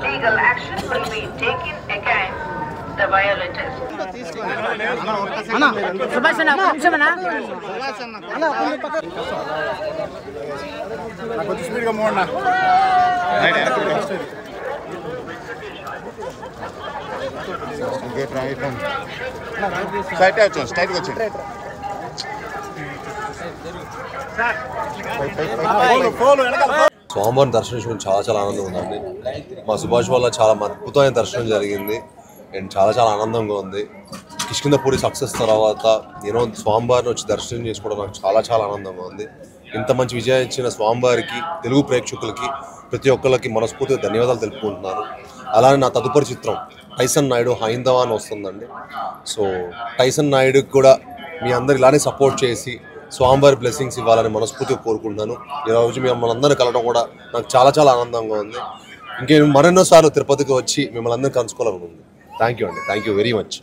Legal action will be taken against the violators. స్వామివారిని దర్శించుకుని చాలా ఆనందంగా ఉందండి. మా సుభాష్ వల్ల చాలా అద్భుతమైన దర్శనం జరిగింది అండ్ చాలా ఆనందంగా ఉంది. కిష్కింధపురి సక్సెస్ తర్వాత నేను స్వామివారిని వచ్చి దర్శనం చేసుకోవడం నాకు చాలా ఆనందంగా ఉంది. ఇంత మంచి విజయం ఇచ్చిన స్వామివారికి, తెలుగు ప్రేక్షకులకి, ప్రతి ఒక్కరికి మనస్ఫూర్తిగా ధన్యవాదాలు తెలుపుకుంటున్నాను. అలానే నా తదుపరి చిత్రం టైసన్ నాయుడు హైందవ అని వస్తుందండి. సో టైసన్ నాయుడుకి కూడా మీ అందరు ఇలానే సపోర్ట్ చేసి స్వామివారి బ్లెస్సింగ్స్ ఇవ్వాలని మనస్ఫూర్తిగా కోరుకుంటున్నాను. ఈరోజు మిమ్మల్ని అందరినీ కలవడం కూడా నాకు చాలా ఆనందంగా ఉంది. ఇంకే మరెన్నోసార్లు తిరుపతికి వచ్చి మిమ్మల్ని అందరినీ కలుసుకోవాలనుకుంది. థ్యాంక్ యూ అండి. Thank you very much.